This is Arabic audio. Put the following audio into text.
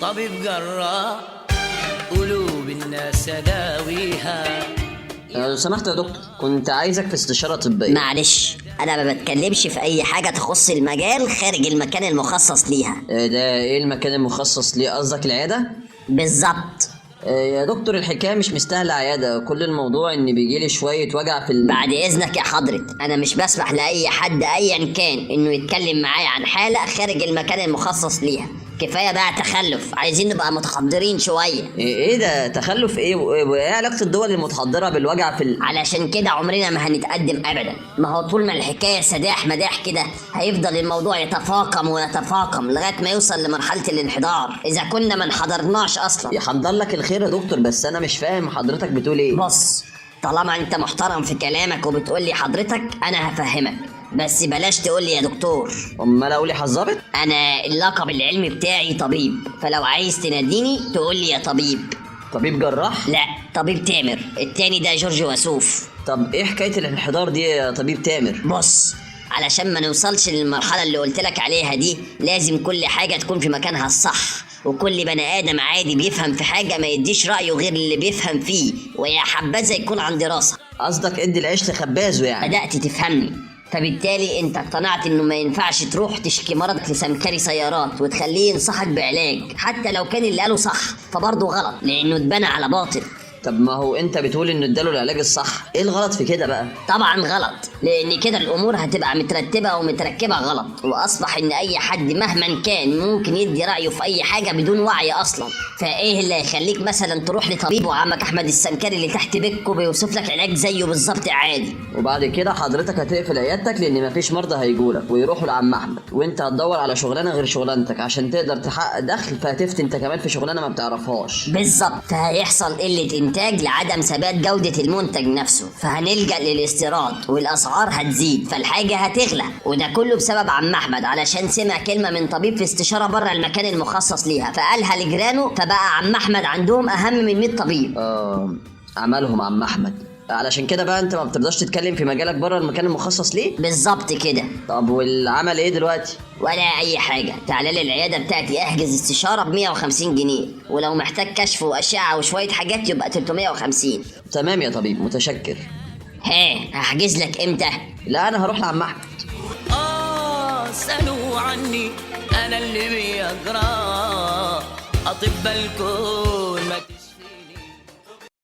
طبيب جراح قلوب الناس داويها. لو سمحت يا دكتور، كنت عايزك في استشارة طبية. معلش انا ما بتكلمش في اي حاجه تخص المجال خارج المكان المخصص ليها. ده ايه المكان المخصص ليه؟ قصدك العيادة؟ بالظبط. يا دكتور الحكاية مش مستاهلة عيادة، كل الموضوع ان بيجيلي شوية وجع في بعد اذنك يا حضرة، انا مش بسمح لاي حد ايا كان انه يتكلم معايا عن حالة خارج المكان المخصص ليها. كفاية بقى تخلف، عايزين نبقى متحضرين شوية. ايه ده تخلف ايه؟ وايه علاقة الدول المتحضرة بالوجع في علشان كده عمرنا ما هنتقدم ابدا. ما هو طول ما الحكاية سداح مداح كده هيفضل الموضوع يتفاقم ويتفاقم لغاية ما يوصل لمرحلة الانحدار اذا كنا ما انحدرناش اصلا. يحضر لك الخير يا دكتور، بس انا مش فاهم حضرتك بتقول ايه. بص، طالما انت محترم في كلامك وبتقول لي حضرتك انا هفهمك، بس بلاش تقول لي يا دكتور. امال اقول يا حظابط؟ انا اللقب العلمي بتاعي طبيب، فلو عايز تناديني تقول لي يا طبيب. طبيب جراح؟ لا، طبيب تامر، التاني ده جورج وسوف. طب ايه حكاية الانحدار دي يا طبيب تامر؟ بص، علشان ما نوصلش للمرحلة اللي قلت لك عليها دي لازم كل حاجة تكون في مكانها الصح، وكل بني آدم عادي بيفهم في حاجة ما يديش رأيه غير اللي بيفهم فيه، ويا حبذا يكون عن دراسة. قصدك ادي العيش لخبازه يعني؟ بدأت تفهمني، فبالتالي انت اقتنعت انه ما ينفعش تروح تشكي مرضك لسمكري سيارات وتخليه ينصحك بعلاج حتى لو كان اللي قاله صح، فبرضه غلط لانه اتبنى على باطل. طب ما هو انت بتقول انه اداله العلاج الصح، ايه الغلط في كده بقى؟ طبعا غلط، لان كده الامور هتبقى مترتبه ومتركبه غلط، واصبح ان اي حد مهما كان ممكن يدي رايه في اي حاجه بدون وعي اصلا. فايه اللي هيخليك مثلا تروح لطبيب وعمك احمد السمكري اللي تحت بيتكو بيوصف لك علاج زيه بالظبط عادي، وبعد كده حضرتك هتقفل عيادتك لان مفيش مرضى هيجولك ويروحوا لعم احمد، وانت هتدور على شغلانه غير شغلانتك عشان تقدر تحقق دخل، فهتفتي انت كمان في شغلانه ما بتعرفهاش. بالظبط. فهيحصل قله انتاج لعدم ثبات جودة المنتج نفسه، فهنلجأ للاستيراد والأسعار هتزيد، فالحاجة هتغلى، وده كله بسبب عم أحمد علشان سمع كلمة من طبيب في استشارة بره المكان المخصص ليها فقالها لجيرانه، فبقى عم أحمد عندهم أهم من 100 طبيب. عملهم عم أحمد، علشان كده بقى انت ما بترضاش تتكلم في مجالك بره المكان المخصص ليه؟ بالظبط كده. طب والعمل ايه دلوقتي؟ ولا اي حاجه، تعالى لي العياده بتاعتي احجز استشاره ب 150 جنيه، ولو محتاج كشف واشعه وشويه حاجات يبقى 350. تمام يا طبيب، متشكر. هحجز لك امتى؟ لا انا هروح لعم احمد. سألوا عني انا اللي بيجرى اطباء الكون